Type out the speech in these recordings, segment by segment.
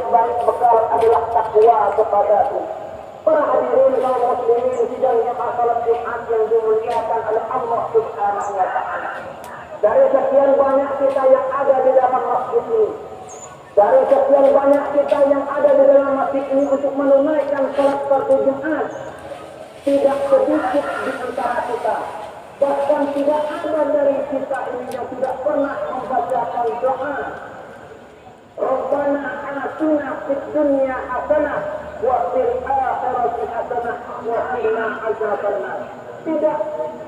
sebaik-baik bekal adalah takwa kepadaku. Para hadirin kaum muslimin sidang jemaah salat Jumat yang dimuliakan oleh Allah Subhanahu wa taala. Dari sekian banyak kita yang ada di dalam masjid ini, dari sekian banyak kita yang ada di dalam masjid ini untuk menunaikan salat fardu Jumat, tidak sedikit di antara kita, bahkan tidak ada dari kita ini yang tidak pernah membacakan doa Rabbana atina fid dunya hasanah wa fil akhirati hasanah wa qina adzabannar. Tidak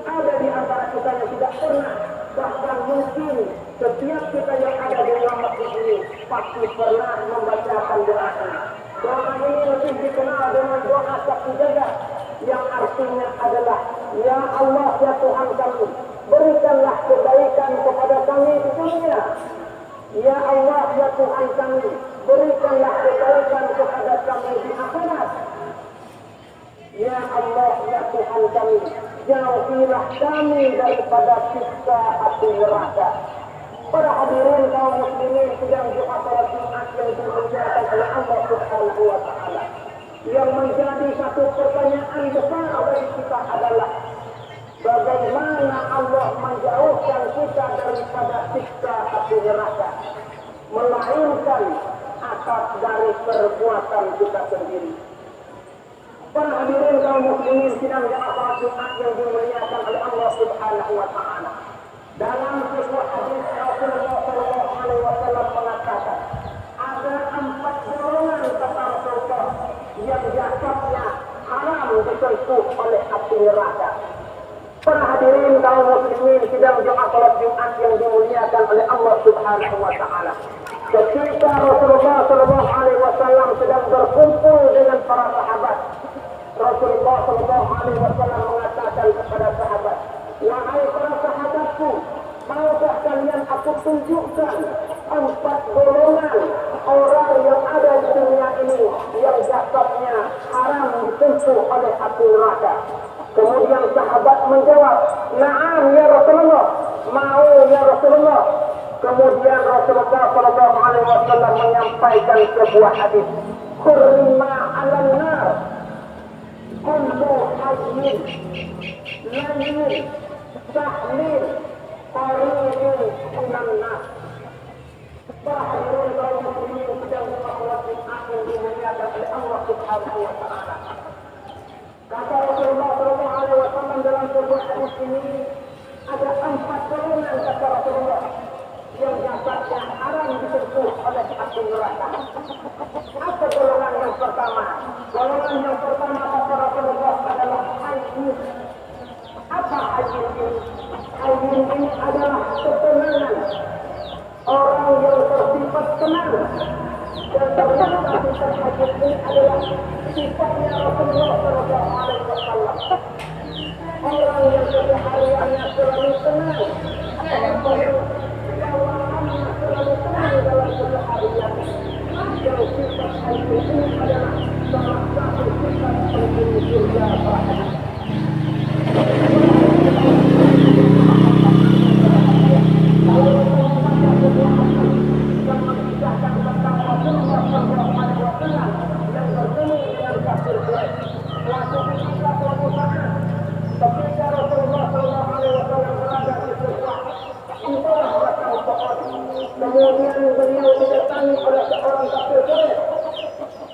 ada di antara kita yang tidak pernah, bahkan mungkin setiap kita yang ada di dalam masjid ini pasti pernah membacakan doa ini. Doa ini lebih dikenal dengan doa satu jaga, yang artinya adalah, ya Allah, ya Tuhan kami, berikanlah kebaikan kepada kami di dunia. Ya Allah, ya Tuhan kami, berikanlah kebaikan kepada kami di akhirat. Ya Allah, ya Tuhan kami, jauhilah kami daripada siksa api neraka. Para hadirin kaum muslimin sedang doa salat Jumat yang dimuliakan oleh Allah Subhanahu wa taala. Yang menjadi satu pertanyaan besar bagi kita adalah, bagaimana Allah menjauhkan kita daripada siksa api neraka, melainkan atas dari perbuatan kita sendiri. Para hadirin kaum muslimin sidang jemaah salat Jumat yang dimuliakan oleh Allah Subhanahu wa taala. Dalam sebuah hadis Rasulullah sallallahu alaihi wasallam mengatakan, ada 4 golongan kata Rasulullah yang jasadnya haram disentuh oleh api neraka. Para hadirin kaum muslimin sidang jemaah salat Jumat yang dimuliakan oleh Allah Subhanahu wa taala. Ketika Rasulullah sallallahu alaihi wasallam sedang berkumpul dengan para sahabat, Rasulullah sallallahu alaihi wasallam mengatakan kepada sahabat, wahai para sahabatku, maukah kalian aku tunjukkan 4 golongan orang yang ada di dunia ini yang jasadnya haram disentuh oleh api neraka. Kemudian sahabat menjawab, na'am ya Rasulullah, mau ya Rasulullah. Kemudian Rasulullah sallallahu alaihi wasallam menyampaikan sebuah hadis, hurrima 'alan nar kullu hayyin layyin tahlil qarinun minan nas. Para hadirin kaum muslimin sedang salat Jumat yang dimuliakan oleh Allah Subhanahu wa taala. Kata Rasulullah sallallahu alaihi wasallam dalam sebuah hadis ini, ada 4 golongan kata Rasulullah yang jasadnya haram disentuh oleh api neraka. Apa golongan yang pertama? Golongan yang pertama kata Rasulullah adalah hayyun. Apa hayyun ini? Hayyun ini adalah ketenangan. Orang yang bersifat tenang. Dan ternyata sifat hayyun ini adalah sifatnya Rasulullah sallallahu alaihi wasallam. Orang yang kesehariannya selalu tenang. Orang yang bawaannya selalu tenang dalam keseharian. Yang sifat hayyun ini adalah salah satu sifat penghuni surga para kemudian beliau didatangi oleh seorang kafir Quraisy.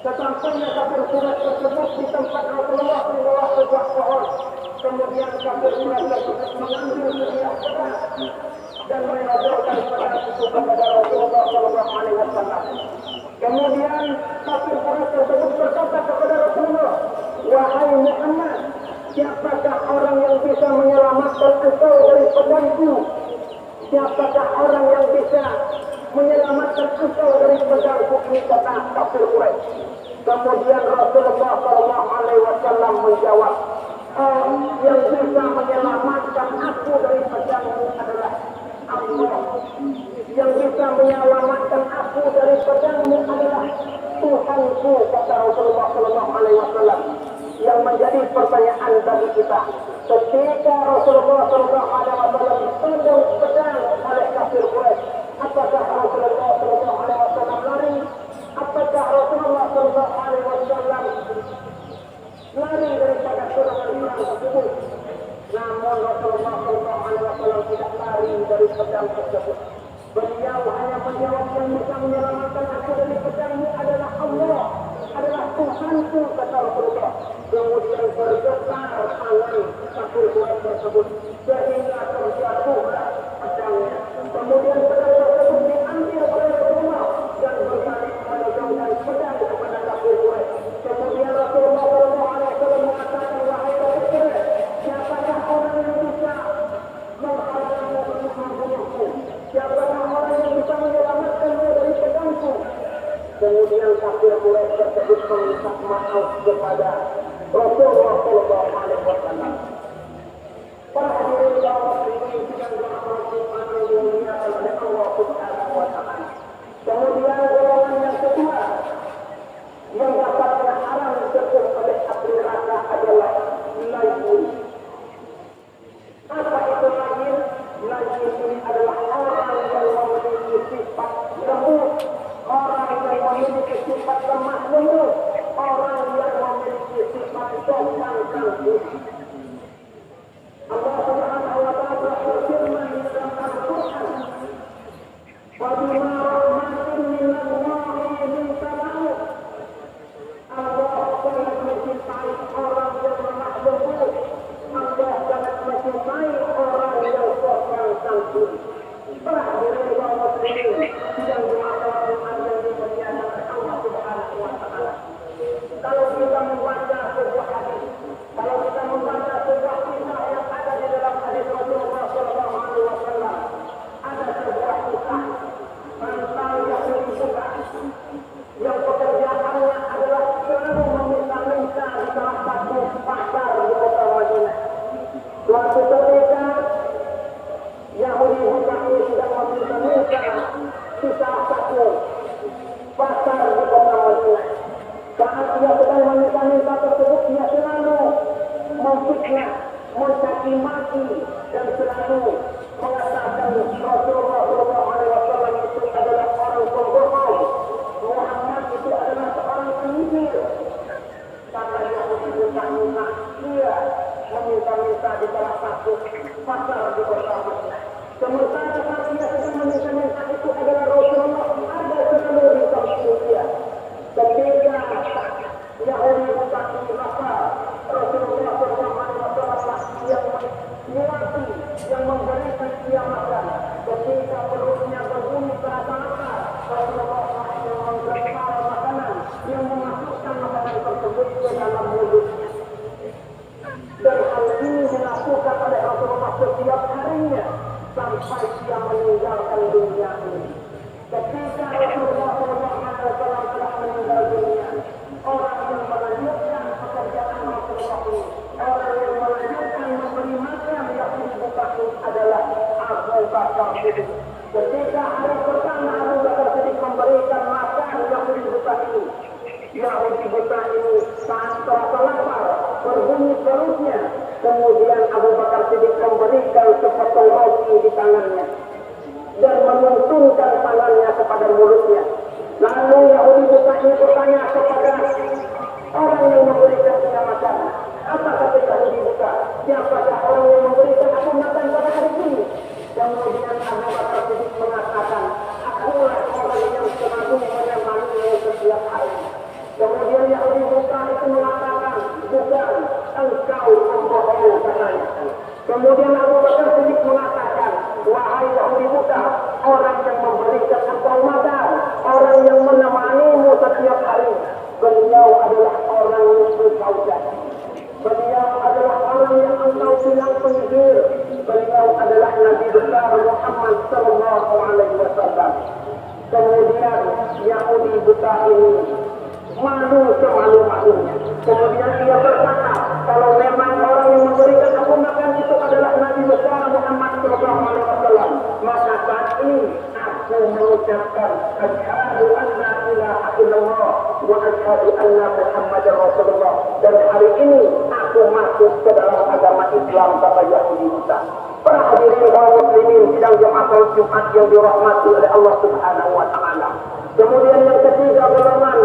Sesampainya kafir Quraisy tersebut di tempat Rasulullah di bawah sebuah pohon. Kemudian kafir Quraisy tersebut mengambil sebilah pedang dan menodorkan pedang itu kepada Rasulullah sallallahu alaihi wasallam. Kemudian kafir Quraisy tersebut berkata kepada Rasulullah, wahai Muhammad, siapakah orang yang bisa menyelamatkan engkau dari pedangku? Siapakah orang yang bisa menyelamatkan engkau dari pedangku ini, kata kafir Quraisy. Kemudian Rasulullah sallallahu alaihi wasallam menjawab, yang bisa menyelamatkan aku dari pedangmu adalah Allah. Yang bisa menyelamatkan aku dari pedangmu adalah Tuhanku, kata Rasulullah sallallahu alaihi wasallam. Yang menjadi pertanyaan bagi kita, ketika Rasulullah sallallahu alaihi wasallam ditendang pedang oleh kafir Quraisy, apakah Rasulullah sallallahu alaihi wasallam lari? Apakah pedang tersebut. Beliau hanya menjawab, yang bisa menyelamatkan aku dari pedang ini adalah Allah, adalah Tuhanku, kata Rasulullah. Kemudian bergetar tangan Kafir Quraisy tersebut sehingga terjatuhlah pedangnya. Kemudian pedang tersebut diambil oleh Rasulullah dan berbalik menegangkan pedang kepada Kafir Quraisy. Kemudian Rasulullah SAW mengatakan, wahai Kafir Quraisy, siapakah orang yang bisa menghalangi untuk membunuhku? Siapakah orang yang bisa menyelamatkanmu dari pedangku? Kemudian Kafir Quraisy tersebut meminta maaf kepada Rasulullah SAW. Para hadirin kaum muslimin yang dirahmati dan dimuliakan oleh Allah Subhanahu wa taala. Kemudian golongan yang kedua yang dapat haram disebut oleh ahli neraka adalah lain. Apa itu lain? Lain ini adalah orang yang memiliki sifat lembut, orang yang memiliki sifat lemah lembut, orang yang memiliki sifat sopan santun. Allah Subhanahu wa taala berfirman di dalam Al-Qur'an, "Wa bima rahmatin min Allahi linta lahu." Allah sangat mencintai orang yang lemah lembut. Allah sangat mencintai orang yang sopan santun. Para hadirin kaum muslimin yang dimuliakan yang dimuliakan oleh Allah Subhanahu wa taala. Kalau kita membaca sebuah hadis, kalau kita membaca sebuah kisah yang ada di dalam hadis Rasulullah SAW, ada sebuah kisah tentang Yahudi juga yang pekerjaannya adalah selalu meminta-minta di salah satu pasar di kota Madinah. Suatu ketika Yahudi juga ini sedang meminta-minta di salah satu pasar di kota Madinah. Saat dia sedang meminta-minta tersebut, dia selalu memfitnah, mencaci maki, dan selalu mengatakan Rasulullah SAW itu adalah orang pembohong, Muhammad itu adalah seorang penyihir. Kata Yahudi minta-minta, dia meminta-minta di salah satu pasar di kota Madinah. Sementara saat dia sedang meminta-minta itu adalah Rasulullah ada selalu di samping dia. Ketika Yahudi mengatakan maka Rasulullah SAW yang menyuapi, yang memberikan dia makan. Ketika perutnya berbunyi terasa lapar, Rasulullah SAW menggempar makanan, yang memasukkan makanan tersebut ke dalam mulutnya. Dan hal ini dilakukan oleh Rasulullah setiap harinya sampai dia meninggalkan dunia ini. Ketika Rasulullah SAW telah meninggal dunia, orang yang melanjutkan pekerjaan Rasulullah ini, orang yang melanjutkan memberi makan Yahudi buka ini adalah Abu Bakar Siddiq. Ketika hari pertama Abu Bakar Siddiq memberikan makan Yahudi buka ini, Yahudi buka ini saat terasa lapar, berbunyi perutnya, kemudian Abu Bakar Siddiq memberikan sepotong roti di tangannya dan menuntunkan tangannya kepada mulutnya. Lalu Yahudi buka ini bertanya kepada orang yang memberikan dia makan, apa kata Yahudi buka? Siapakah orang yang memberikan aku makan pada hari ini? Kemudian Abu Bakar Siddiq mengatakan, akulah orang yang selalu menemanimu setiap hari. Kemudian Yahudi buka itu mengatakan, bukan, engkau membohongi katanya. Kemudian Abu Bakar Siddiq mengatakan, wahai Yahudi buka, orang yang memberikan engkau makan, orang yang menemanimu setiap hari, beliau adalah orang yang engkau jadi. Beliau adalah orang yang engkau bilang penyihir. Beliau adalah Nabi besar Muhammad Sallallahu Alaihi Wasallam. Kemudian Yahudi buka ini malu semalu-malunya. Kemudian ia berkata, kalau memang orang yang memberikan aku makan itu adalah Nabi besar Muhammad Sallallahu Alaihi Wasallam, maka saat ini aku mengucapkan asyhadu an la ilaha illallah wa asyhadu anna Muhammadar Rasulullah, dan hari ini aku masuk ke dalam agama Islam, kata Yahudi Musa. Para hadirin kaum muslimin sidang Jumat yang dirahmati oleh Allah Subhanahu wa taala. Kemudian yang ketiga golongan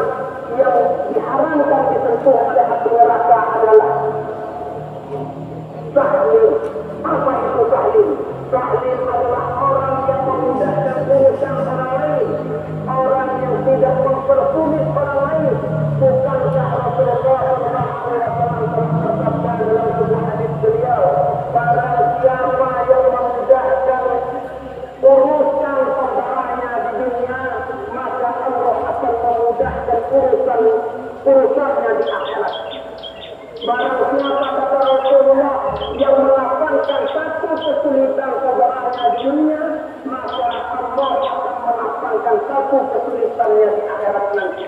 yang diharamkan disentuh oleh api neraka adalah tahlil. Apa itu tahlil? Tahlil adalah orang urusannya di akhirat. Barang siapa kata Rasulullah yang melapangkan satu kesulitan saudaranya di dunia, maka Allah akan melapangkan satu kesulitannya di akhirat nanti.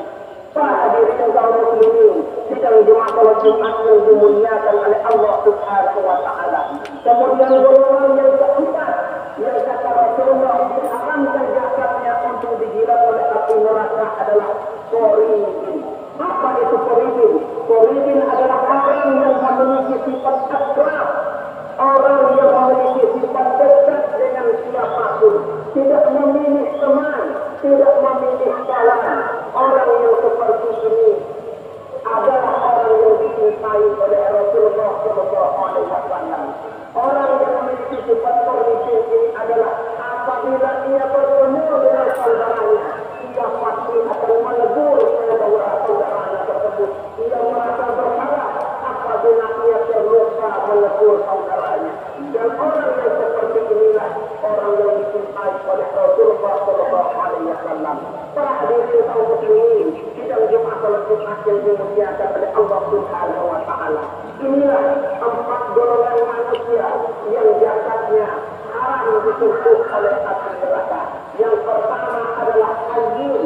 Para hadirin kaum muslimin, sidang Jumat salat Jumat yang dimuliakan oleh Allah Subhanahu wa taala. Kemudian golongan yang keempat, yang kata Rasulullah diharamkan jasadnya untuk digilat oleh api neraka adalah qoribin. Apa itu qoribin? Qoribin adalah orang yang memiliki sifat akrab, orang yang memiliki sifat dekat dengan siapapun, tidak memilih teman, tidak memilih kawan. Orang yang seperti ini adalah orang yang dicintai oleh Rasulullah SAW. Orang yang memiliki sifat qoribin ini adalah apabila ia bertemu dengan saudaranya, ia pasti akan menegur saudara-saudaranya tersebut. Ia merasa bersalah apabila ia terluka menegur saudaranya. Dan orang yang seperti inilah orang yang dicintai oleh Rasulullah SAW. Para hadirin kaum muslimin, sidang Jumat salat Jumat yang dimuliakan oleh Allah Subhanahu wa taala. Inilah empat golongan manusia yang jasadnya haram ditutup oleh api neraka. Yang pertama adalah anjing,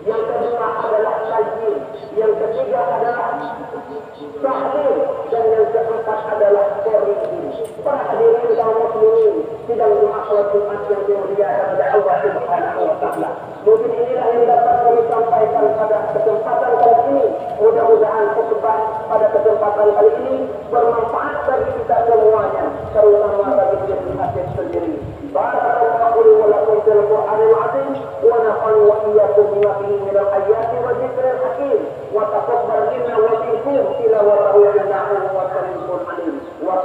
yang kedua adalah sajin, yang ketiga adalah sahih, dan yang keempat adalah qoribin. Para hadirin kaum muslimin, sidang Jumat salat Jumat yang dimuliakan oleh Allah Subhanahu wa taala. Mungkin inilah yang dapat kami sampaikan pada kesempatan kali ini. Mudah-mudahan khutbah pada kesempatan kali ini bermanfaat bagi kita semuanya, terutama bagi diri kita sendiri. Barakallahu li wa lakum fil Qur'anil 'azim wa nafa'ani wa iyyakum bima fihi min al-ayati wa dzikril hakim wa taqabbal minna wa minkum tilawatahu innahu huwas samiul 'alim. Wa